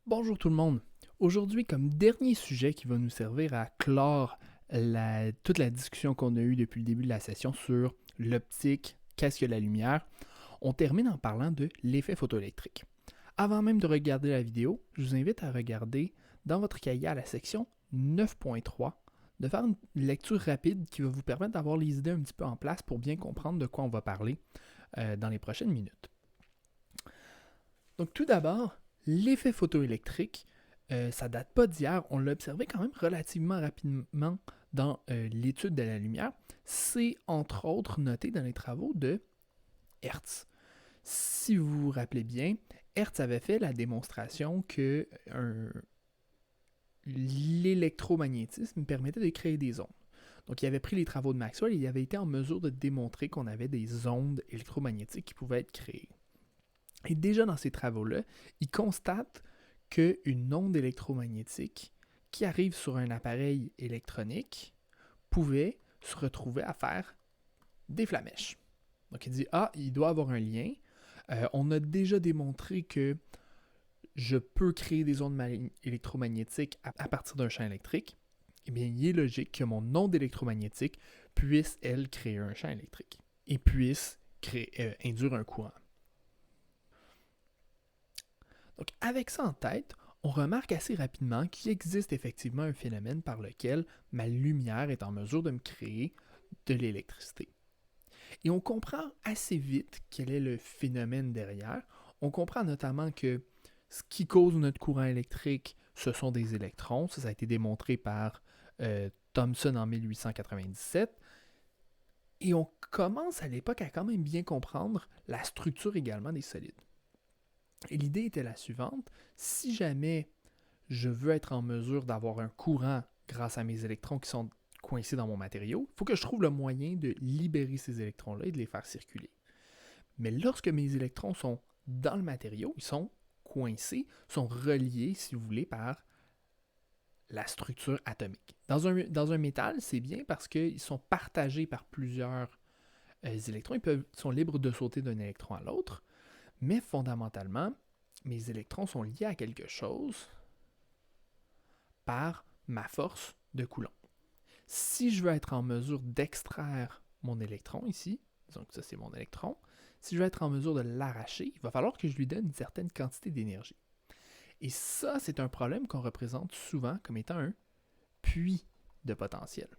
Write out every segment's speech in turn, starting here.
Bonjour tout le monde. Aujourd'hui, comme dernier sujet qui va nous servir à clore toute la discussion qu'on a eue depuis le début de la session sur l'optique, qu'est-ce que la lumière, on termine en parlant de l'effet photoélectrique. Avant même de regarder la vidéo, je vous invite à regarder dans votre cahier à la section 9.3, de faire une lecture rapide qui va vous permettre d'avoir les idées un petit peu en place pour bien comprendre de quoi on va parler dans les prochaines minutes. Donc tout d'abord, l'effet photoélectrique, ça date pas d'hier, on l'a observé quand même relativement rapidement dans l'étude de la lumière. C'est entre autres noté dans les travaux de Hertz. Si vous vous rappelez bien, Hertz avait fait la démonstration que l'électromagnétisme permettait de créer des ondes. Donc il avait pris les travaux de Maxwell et il avait été en mesure de démontrer qu'on avait des ondes électromagnétiques qui pouvaient être créées. Et déjà dans ces travaux-là, il constate qu'une onde électromagnétique qui arrive sur un appareil électronique pouvait se retrouver à faire des flamèches. Donc il dit, il doit avoir un lien. On a déjà démontré que je peux créer des ondes électromagnétiques à partir d'un champ électrique. Eh bien, il est logique que mon onde électromagnétique puisse, elle, créer un champ électrique et puisse induire un courant. Donc, avec ça en tête, on remarque assez rapidement qu'il existe effectivement un phénomène par lequel ma lumière est en mesure de me créer de l'électricité. Et on comprend assez vite quel est le phénomène derrière. On comprend notamment que ce qui cause notre courant électrique, ce sont des électrons. Ça a été démontré par Thomson en 1897. Et on commence à l'époque à quand même bien comprendre la structure également des solides. Et l'idée était la suivante, si jamais je veux être en mesure d'avoir un courant grâce à mes électrons qui sont coincés dans mon matériau, il faut que je trouve le moyen de libérer ces électrons-là et de les faire circuler. Mais lorsque mes électrons sont dans le matériau, ils sont coincés, sont reliés, si vous voulez, par la structure atomique. Dans un métal, c'est bien parce qu'ils sont partagés par plusieurs électrons, ils sont libres de sauter d'un électron à l'autre, mais fondamentalement, mes électrons sont liés à quelque chose par ma force de Coulomb. Si je veux être en mesure d'extraire mon électron ici, disons que ça c'est mon électron, si je veux être en mesure de l'arracher, il va falloir que je lui donne une certaine quantité d'énergie. Et ça, c'est un problème qu'on représente souvent comme étant un puits de potentiel.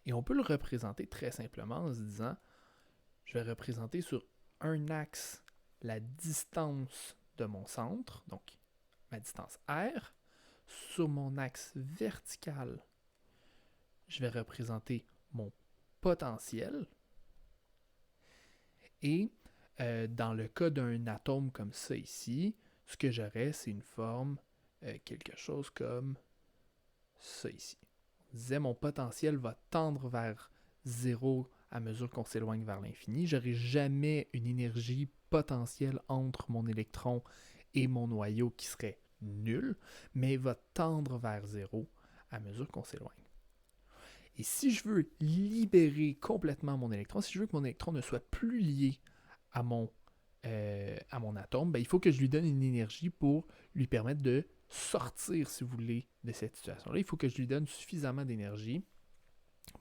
Et on peut le représenter très simplement en se disant, je vais représenter sur un axe la distance de mon centre, donc ma distance R. Sur mon axe vertical, je vais représenter mon potentiel. Et dans le cas d'un atome comme ça ici, ce que j'aurais, c'est une forme, quelque chose comme ça ici. On disait mon potentiel va tendre vers 0 à mesure qu'on s'éloigne vers l'infini. Je n'aurai jamais une énergie potentielle entre mon électron et mon noyau qui serait nulle, mais il va tendre vers 0 à mesure qu'on s'éloigne. Et si je veux libérer complètement mon électron, si je veux que mon électron ne soit plus lié à mon atome, il faut que je lui donne une énergie pour lui permettre de sortir, si vous voulez, de cette situation-là. Il faut que je lui donne suffisamment d'énergie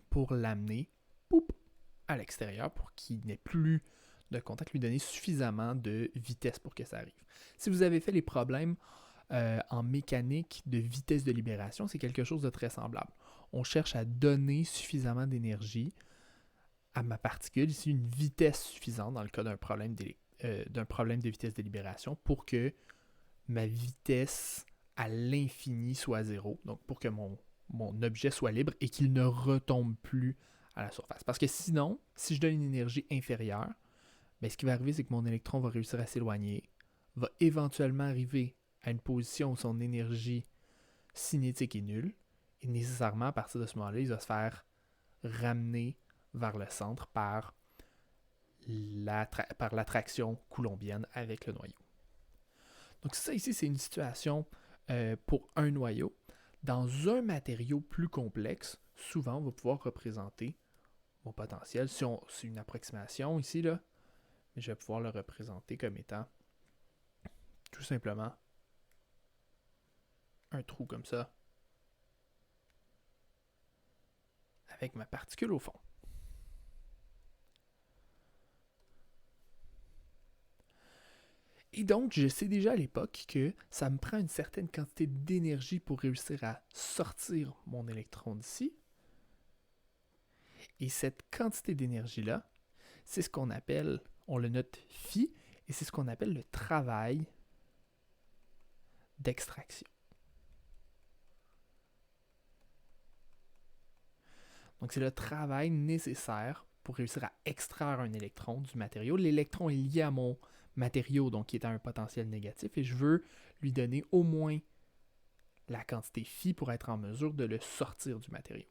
pour l'amener à l'extérieur pour qu'il n'ait plus de contact, lui donner suffisamment de vitesse pour que ça arrive. Si vous avez fait les problèmes en mécanique de vitesse de libération, c'est quelque chose de très semblable. On cherche à donner suffisamment d'énergie à ma particule, ici une vitesse suffisante dans le cas d'un problème de vitesse de libération pour que ma vitesse à l'infini soit 0, donc pour que mon objet soit libre et qu'il ne retombe plus à la surface. Parce que sinon, si je donne une énergie inférieure, ce qui va arriver, c'est que mon électron va réussir à s'éloigner, va éventuellement arriver à une position où son énergie cinétique est nulle, et nécessairement, à partir de ce moment-là, il va se faire ramener vers le centre par l'attraction coulombienne avec le noyau. Donc ça ici, c'est une situation pour un noyau. Dans un matériau plus complexe, souvent, on va pouvoir représenter mon potentiel. Si c'est une approximation ici, là, mais je vais pouvoir le représenter comme étant tout simplement un trou comme ça, avec ma particule au fond. Et donc, je sais déjà à l'époque que ça me prend une certaine quantité d'énergie pour réussir à sortir mon électron d'ici. Et cette quantité d'énergie-là, c'est ce qu'on appelle, on le note phi, et c'est ce qu'on appelle le travail d'extraction. Donc, c'est le travail nécessaire pour réussir à extraire un électron du matériau. L'électron est lié à mon matériau, donc qui est à un potentiel négatif, et je veux lui donner au moins la quantité phi pour être en mesure de le sortir du matériau.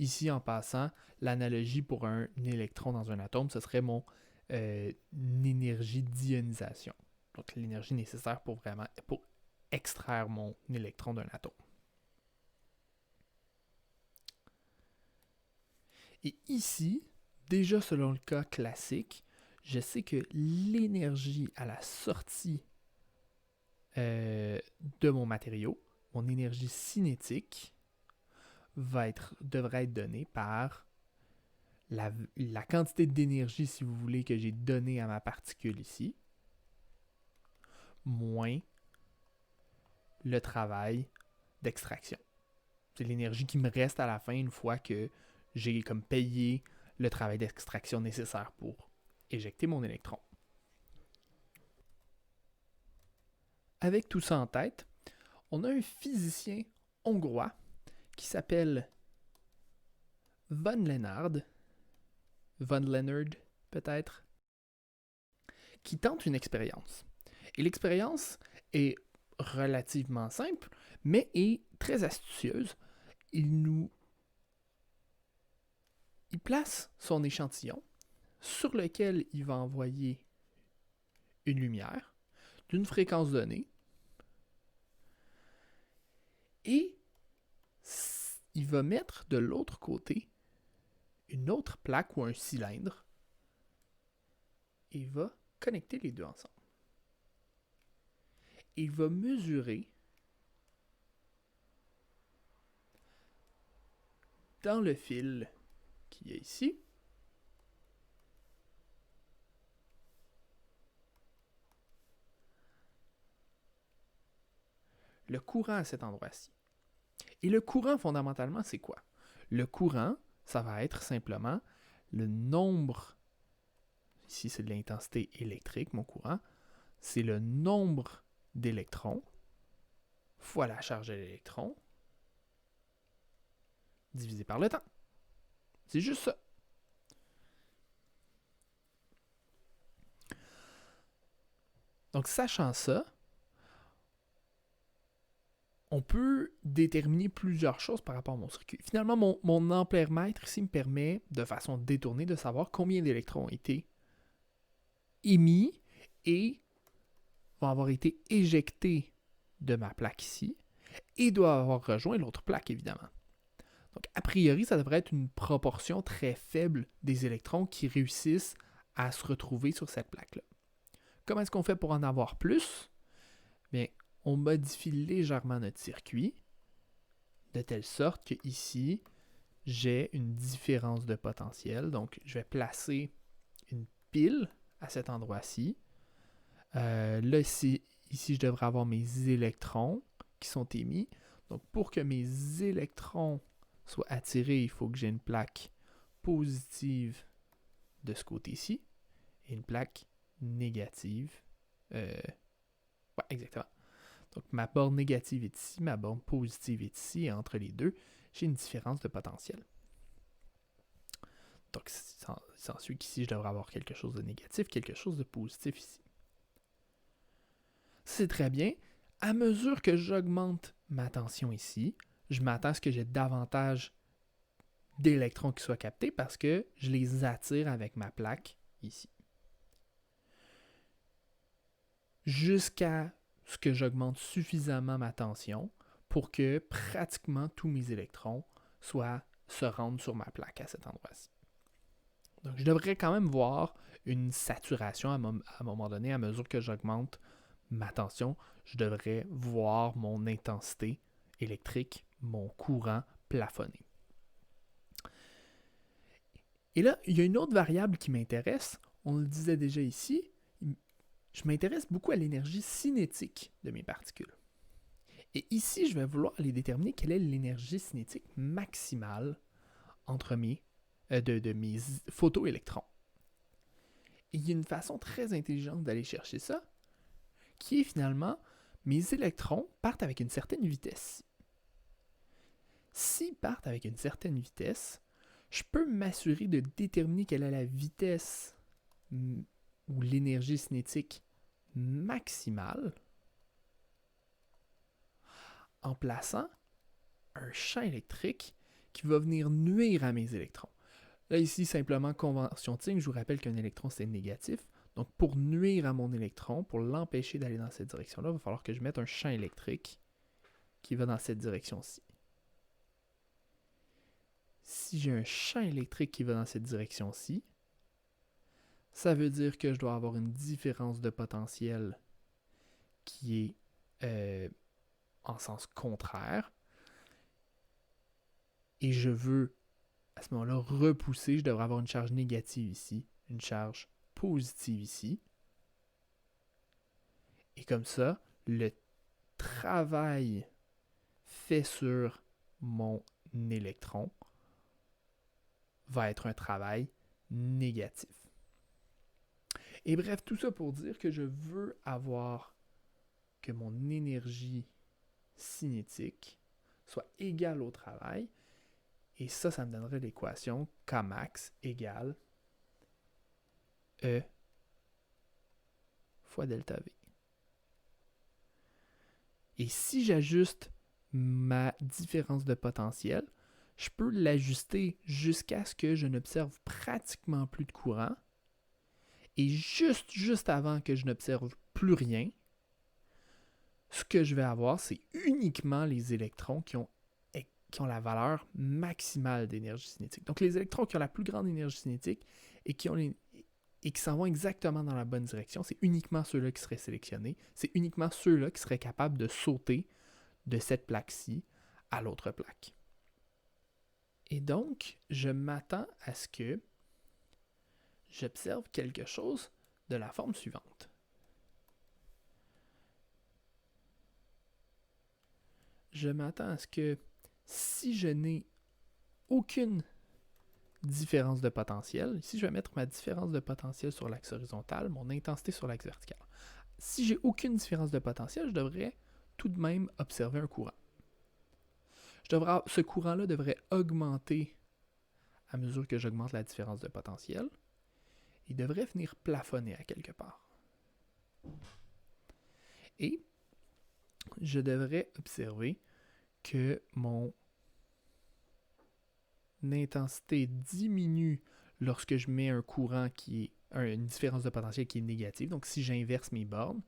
Ici, en passant, l'analogie pour un électron dans un atome, ce serait mon énergie d'ionisation. Donc, l'énergie nécessaire pour extraire mon électron d'un atome. Et ici, déjà selon le cas classique, je sais que l'énergie à la sortie de mon matériau, mon énergie cinétique, devrait être donnée par la quantité d'énergie, si vous voulez, que j'ai donnée à ma particule ici, moins le travail d'extraction. C'est l'énergie qui me reste à la fin une fois que j'ai comme payé le travail d'extraction nécessaire pour éjecter mon électron. Avec tout ça en tête, on a un physicien hongrois qui s'appelle von Leonard peut-être, qui tente une expérience. Et l'expérience est relativement simple, mais est très astucieuse. Il place son échantillon sur lequel il va envoyer une lumière d'une fréquence donnée et il va mettre de l'autre côté une autre plaque ou un cylindre et il va connecter les deux ensemble. Et il va mesurer dans le fil qui est ici le courant à cet endroit-ci. Et le courant, fondamentalement, c'est quoi? Le courant, ça va être simplement le nombre, ici c'est de l'intensité électrique, mon courant, c'est le nombre d'électrons fois la charge de l'électron divisé par le temps. C'est juste ça. Donc, sachant ça, on peut déterminer plusieurs choses par rapport à mon circuit. Finalement, mon ampère-mètre ici me permet, de façon détournée, de savoir combien d'électrons ont été émis et vont avoir été éjectés de ma plaque ici et doivent avoir rejoint l'autre plaque, évidemment. Donc, a priori, ça devrait être une proportion très faible des électrons qui réussissent à se retrouver sur cette plaque-là. Comment est-ce qu'on fait pour en avoir plus? Bien, on modifie légèrement notre circuit de telle sorte que ici, j'ai une différence de potentiel. Donc, je vais placer une pile à cet endroit-ci. Là, ici, je devrais avoir mes électrons qui sont émis. Donc, pour que mes électrons soient attirés, il faut que j'ai une plaque positive de ce côté-ci et une plaque négative. Ouais, exactement. Donc, ma borne négative est ici, ma borne positive est ici, et entre les deux, j'ai une différence de potentiel. Donc, il s'ensuit qu'ici, je devrais avoir quelque chose de négatif, quelque chose de positif ici. C'est très bien. À mesure que j'augmente ma tension ici, je m'attends à ce que j'ai davantage d'électrons qui soient captés parce que je les attire avec ma plaque ici. Jusqu'à ce que j'augmente suffisamment ma tension pour que pratiquement tous mes électrons se rendent sur ma plaque à cet endroit-ci. Donc, je devrais quand même voir une saturation à un moment donné, à mesure que j'augmente ma tension, je devrais voir mon intensité électrique, mon courant plafonner. Et là, il y a une autre variable qui m'intéresse. On le disait déjà ici, je m'intéresse beaucoup à l'énergie cinétique de mes particules. Et ici, je vais vouloir aller déterminer quelle est l'énergie cinétique maximale entre de mes photoélectrons. Et il y a une façon très intelligente d'aller chercher ça, qui est finalement, mes électrons partent avec une certaine vitesse. S'ils partent avec une certaine vitesse, je peux m'assurer de déterminer quelle est la vitesse ou l'énergie cinétique maximale en plaçant un champ électrique qui va venir nuire à mes électrons. Là, ici, simplement convention de signe, je vous rappelle qu'un électron, c'est négatif. Donc, pour nuire à mon électron, pour l'empêcher d'aller dans cette direction-là, il va falloir que je mette un champ électrique qui va dans cette direction-ci. Si j'ai un champ électrique qui va dans cette direction-ci, ça veut dire que je dois avoir une différence de potentiel qui est en sens contraire. Et je veux, à ce moment-là, repousser. Je devrais avoir une charge négative ici, une charge positive ici. Et comme ça, le travail fait sur mon électron va être un travail négatif. Et bref, tout ça pour dire que je veux avoir que mon énergie cinétique soit égale au travail. Et ça me donnerait l'équation Kmax égale E fois delta V. Et si j'ajuste ma différence de potentiel, je peux l'ajuster jusqu'à ce que je n'observe pratiquement plus de courant. Et juste avant que je n'observe plus rien, ce que je vais avoir, c'est uniquement les électrons qui ont la valeur maximale d'énergie cinétique. Donc les électrons qui ont la plus grande énergie cinétique et qui s'en vont exactement dans la bonne direction, c'est uniquement ceux-là qui seraient sélectionnés. C'est uniquement ceux-là qui seraient capables de sauter de cette plaque-ci à l'autre plaque. Et donc, je m'attends à ce que j'observe quelque chose de la forme suivante. Je m'attends à ce que si je n'ai aucune différence de potentiel, ici je vais mettre ma différence de potentiel sur l'axe horizontal, mon intensité sur l'axe vertical. Si j'ai aucune différence de potentiel, je devrais tout de même observer un courant. Ce courant-là devrait augmenter à mesure que j'augmente la différence de potentiel. Il devrait venir plafonner à quelque part. Et je devrais observer que mon intensité diminue lorsque je mets un courant qui est une différence de potentiel qui est négative. Donc si j'inverse mes bornes,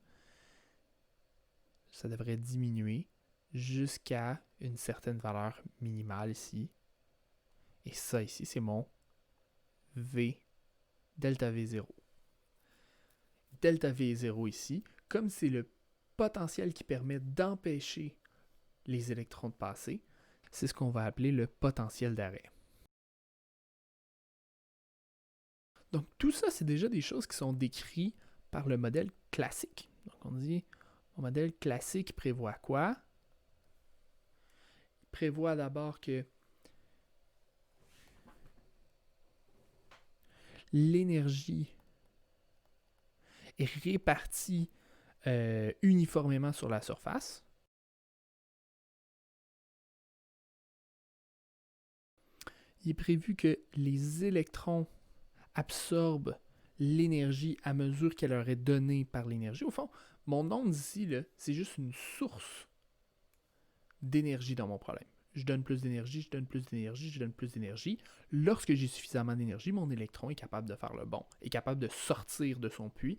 ça devrait diminuer jusqu'à une certaine valeur minimale ici. Et ça ici, c'est mon V, delta V0. Delta V0 ici, comme c'est le potentiel qui permet d'empêcher les électrons de passer, c'est ce qu'on va appeler le potentiel d'arrêt. Donc tout ça, c'est déjà des choses qui sont décrites par le modèle classique. Donc on dit, mon modèle classique prévoit quoi? Il prévoit d'abord que l'énergie est répartie uniformément sur la surface. Il est prévu que les électrons absorbent l'énergie à mesure qu'elle leur est donnée par l'énergie. Au fond, mon onde ici, là, c'est juste une source d'énergie dans mon problème. Je donne plus d'énergie, je donne plus d'énergie, je donne plus d'énergie. Lorsque j'ai suffisamment d'énergie, mon électron est capable de faire le bond, est capable de sortir de son puits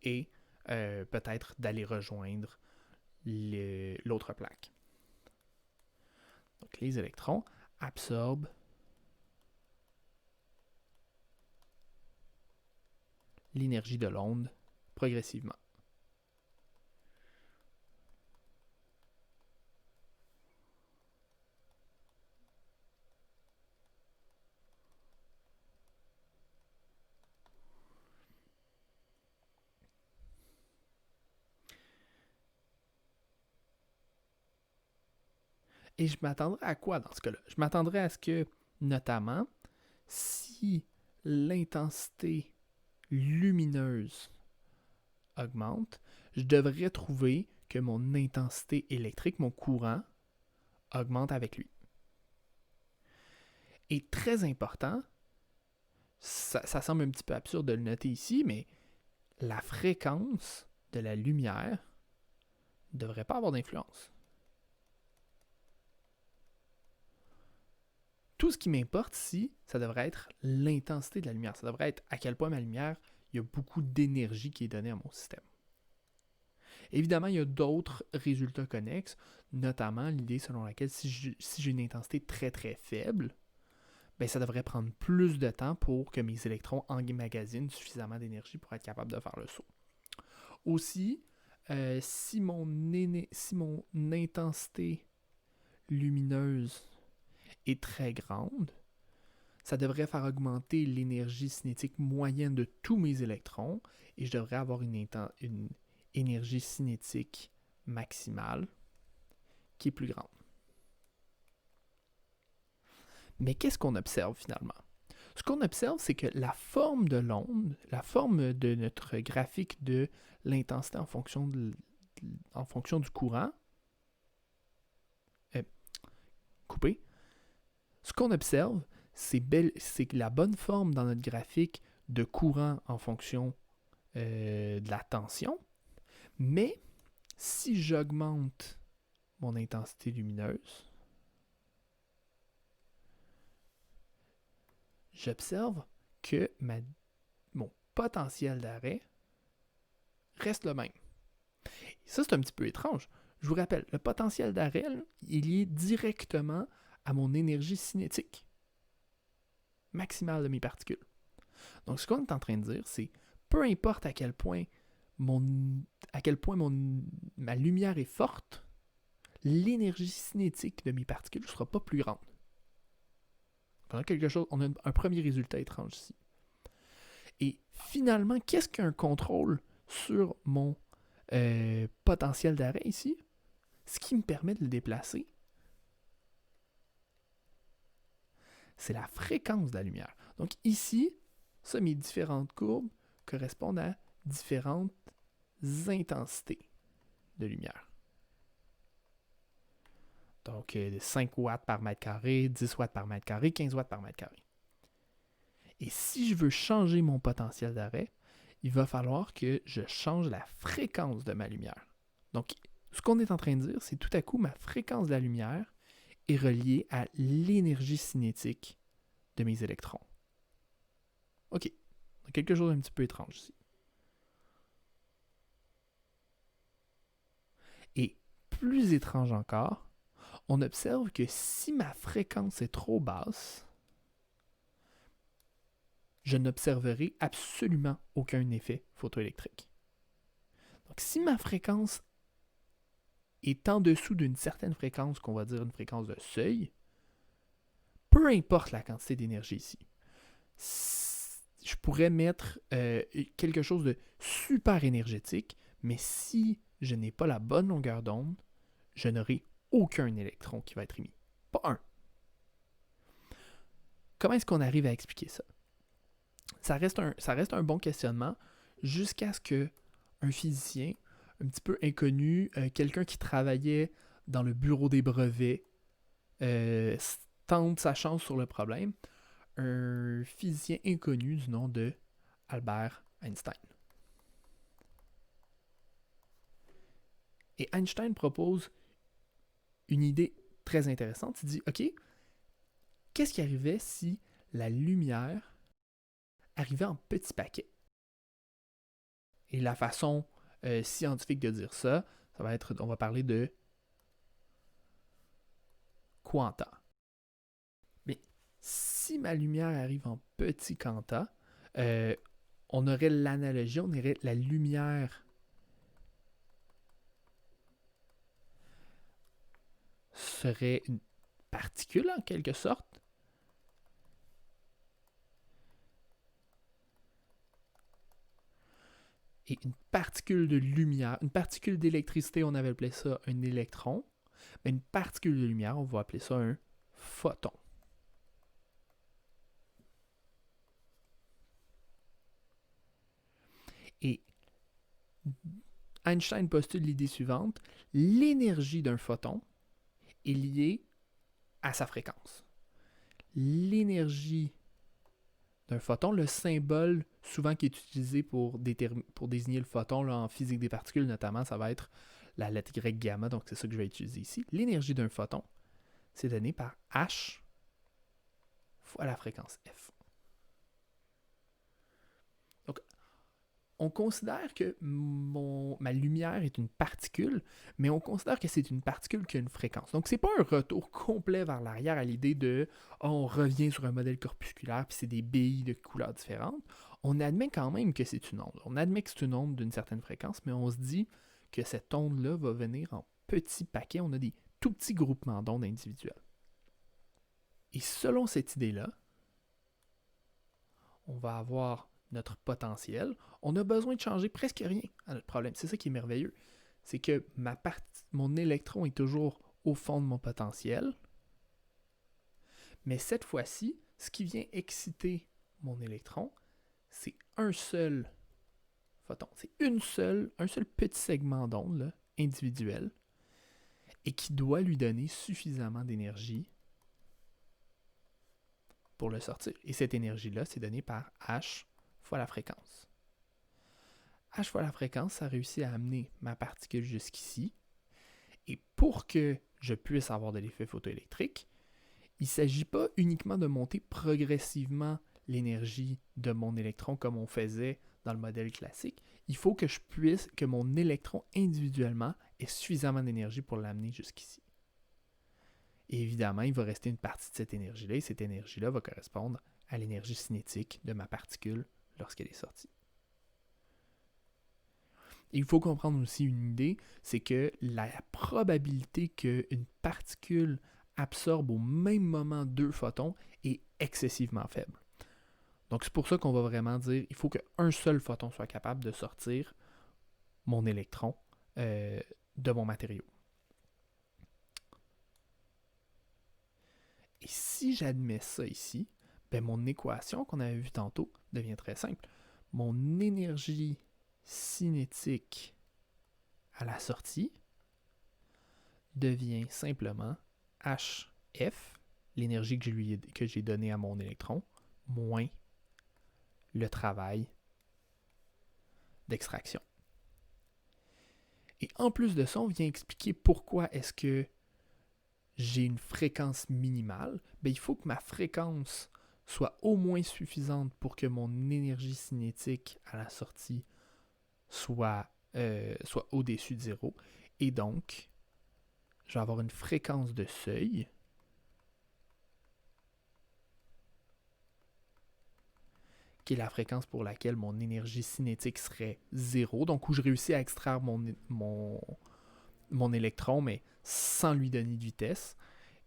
et peut-être d'aller rejoindre l'autre plaque. Donc les électrons absorbent l'énergie de l'onde progressivement. Et je m'attendrais à quoi dans ce cas-là? Je m'attendrais à ce que, notamment, si l'intensité lumineuse augmente, je devrais trouver que mon intensité électrique, mon courant, augmente avec lui. Et très important, ça semble un petit peu absurde de le noter ici, mais la fréquence de la lumière ne devrait pas avoir d'influence. Tout ce qui m'importe ici, ça devrait être l'intensité de la lumière. Ça devrait être à quel point ma lumière, il y a beaucoup d'énergie qui est donnée à mon système. Évidemment, il y a d'autres résultats connexes, notamment l'idée selon laquelle si j'ai une intensité très très faible, ben ça devrait prendre plus de temps pour que mes électrons emmagasinent suffisamment d'énergie pour être capable de faire le saut. Aussi, si mon intensité lumineuse est très grande, ça devrait faire augmenter l'énergie cinétique moyenne de tous mes électrons et je devrais avoir une énergie cinétique maximale qui est plus grande. Mais qu'est-ce qu'on observe finalement? Ce qu'on observe, c'est que la forme de l'onde, la forme de notre graphique de l'intensité en fonction du courant, coupé, ce qu'on observe, c'est la bonne forme dans notre graphique de courant en fonction de la tension, mais si j'augmente mon intensité lumineuse, j'observe que mon potentiel d'arrêt reste le même. Et ça, c'est un petit peu étrange. Je vous rappelle, le potentiel d'arrêt, il est lié directement à mon énergie cinétique maximale de mes particules. Donc, ce qu'on est en train de dire, c'est peu importe à quel point ma lumière est forte, l'énergie cinétique de mes particules ne sera pas plus grande. On a un premier résultat étrange ici. Et finalement, qu'est-ce qu'un contrôle sur mon potentiel d'arrêt ici? Ce qui me permet de le déplacer, c'est la fréquence de la lumière. Donc ici, mes différentes courbes correspondent à différentes intensités de lumière. Donc 5 watts par mètre carré, 10 watts par mètre carré, 15 watts par mètre carré. Et si je veux changer mon potentiel d'arrêt, il va falloir que je change la fréquence de ma lumière. Donc, ce qu'on est en train de dire, c'est tout à coup, ma fréquence de la lumière est reliée à l'énergie cinétique de mes électrons. OK. Donc, quelque chose d'un petit peu étrange ici. Et plus étrange encore, on observe que si ma fréquence est trop basse, je n'observerai absolument aucun effet photoélectrique. Donc, si ma fréquence est en dessous d'une certaine fréquence, qu'on va dire une fréquence de seuil, peu importe la quantité d'énergie ici, je pourrais mettre quelque chose de super énergétique, mais si je n'ai pas la bonne longueur d'onde, je n'aurai aucun électron qui va être émis. Pas un. Comment est-ce qu'on arrive à expliquer ça? Ça reste un bon questionnement jusqu'à ce qu'un physicien un petit peu inconnu, quelqu'un qui travaillait dans le bureau des brevets, tente sa chance sur le problème. Un physicien inconnu du nom de Albert Einstein. Et Einstein propose une idée très intéressante. Il dit, OK, qu'est-ce qui arrivait si la lumière arrivait en petits paquets? Et la façon scientifique de dire ça, on va parler de quanta. Mais si ma lumière arrive en petits quanta, on aurait l'analogie, on aurait la lumière serait une particule en quelque sorte. Et une particule de lumière, une particule d'électricité, on avait appelé ça un électron. Mais une particule de lumière, on va appeler ça un photon. Et Einstein postule l'idée suivante, l'énergie d'un photon est liée à sa fréquence. L'énergie d'un photon, le symbole souvent qui est utilisé pour désigner le photon là, en physique des particules notamment, ça va être la lettre grecque gamma, donc c'est ça que je vais utiliser ici. L'énergie d'un photon, c'est donné par H fois la fréquence F. Donc, on considère que ma lumière est une particule, mais on considère que c'est une particule qui a une fréquence. Donc, c'est pas un retour complet vers l'arrière à l'idée de on revient sur un modèle corpusculaire puis c'est des billes de couleurs différentes. On admet quand même que c'est une onde. On admet que c'est une onde d'une certaine fréquence, mais on se dit que cette onde-là va venir en petits paquets. On a des tout petits groupements d'ondes individuelles. Et selon cette idée-là, on va avoir notre potentiel. On a besoin de changer presque rien à notre problème. C'est ça qui est merveilleux. C'est que mon électron est toujours au fond de mon potentiel. Mais cette fois-ci, ce qui vient exciter mon électron, c'est un seul photon. C'est un seul petit segment d'onde individuel et qui doit lui donner suffisamment d'énergie pour le sortir. Et cette énergie-là, c'est donné par H fois la fréquence. H fois la fréquence, ça réussit à amener ma particule jusqu'ici. Et pour que je puisse avoir de l'effet photoélectrique, il ne s'agit pas uniquement de monter progressivement l'énergie de mon électron comme on faisait dans le modèle classique. Il faut que mon électron individuellement ait suffisamment d'énergie pour l'amener jusqu'ici. Et évidemment, il va rester une partie de cette énergie-là, et cette énergie-là va correspondre à l'énergie cinétique de ma particule lorsqu'elle est sortie. Et il faut comprendre aussi une idée, c'est que la probabilité qu'une particule absorbe au même moment 2 photons est excessivement faible. Donc c'est pour ça qu'on va vraiment dire il faut qu'un seul photon soit capable de sortir mon électron de mon matériau. Et si j'admets ça ici, ben mon équation qu'on avait vue tantôt devient très simple. Mon énergie cinétique à la sortie devient simplement HF, l'énergie que j'ai donnée à mon électron, moins le travail d'extraction. Et en plus de ça, on vient expliquer pourquoi est-ce que j'ai une fréquence minimale. Ben, il faut que ma fréquence soit au moins suffisante pour que mon énergie cinétique à la sortie soit au-dessus de 0. Et donc, je vais avoir une fréquence de seuil qui est la fréquence pour laquelle mon énergie cinétique serait 0. Donc, où je réussis à extraire mon électron, mais sans lui donner de vitesse.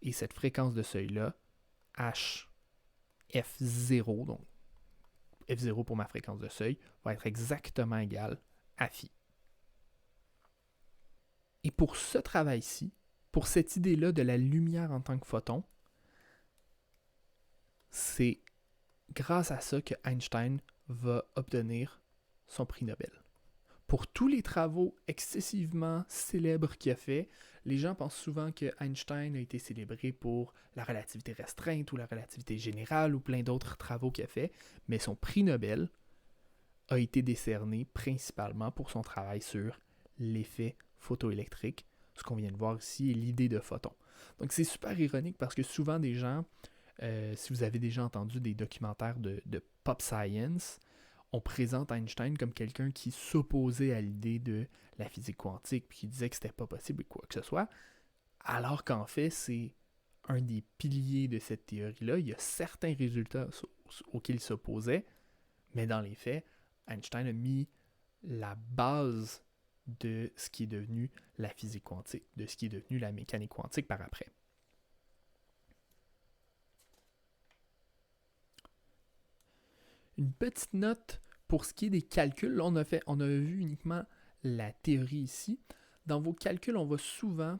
Et cette fréquence de seuil-là, F0, donc F0 pour ma fréquence de seuil, va être exactement égale à phi. Et pour ce travail-ci, pour cette idée-là de la lumière en tant que photon, c'est grâce à ça que Einstein va obtenir son prix Nobel. Pour tous les travaux excessivement célèbres qu'il a fait, les gens pensent souvent que Einstein a été célébré pour la relativité restreinte ou la relativité générale ou plein d'autres travaux qu'il a fait, mais son prix Nobel a été décerné principalement pour son travail sur l'effet photoélectrique. Ce qu'on vient de voir ici est l'idée de photon. Donc c'est super ironique parce que souvent des gens, si vous avez déjà entendu des documentaires de pop science, on présente Einstein comme quelqu'un qui s'opposait à l'idée de la physique quantique, puis qui disait que c'était pas possible ou quoi que ce soit, alors qu'en fait, c'est un des piliers de cette théorie-là. Il y a certains résultats auxquels il s'opposait, mais dans les faits, Einstein a mis la base de ce qui est devenu la physique quantique, de ce qui est devenu la mécanique quantique par après. Une petite note pour ce qui est des calculs. Là, on a vu uniquement la théorie ici. Dans vos calculs, on va souvent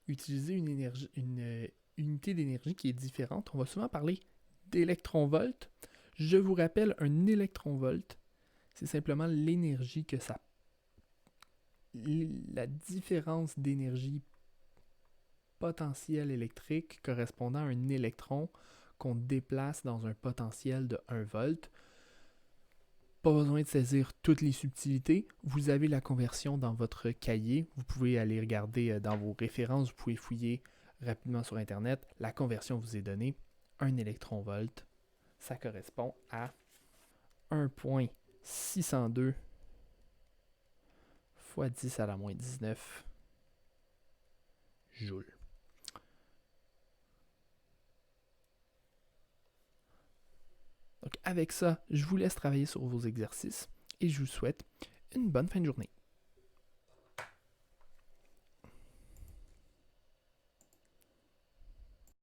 utiliser une unité d'énergie qui est différente. On va souvent parler d'électronvolts. Je vous rappelle, un électronvolt, c'est simplement l'énergie que ça... la différence d'énergie potentielle électrique correspondant à un électron qu'on déplace dans un potentiel de 1 volt. Pas besoin de saisir toutes les subtilités. Vous avez la conversion dans votre cahier. Vous pouvez aller regarder dans vos références. Vous pouvez fouiller rapidement sur Internet. La conversion vous est donnée. 1 électronvolt, ça correspond à 1.602 fois 10 à la moins 19 joules. Donc avec ça, je vous laisse travailler sur vos exercices et je vous souhaite une bonne fin de journée.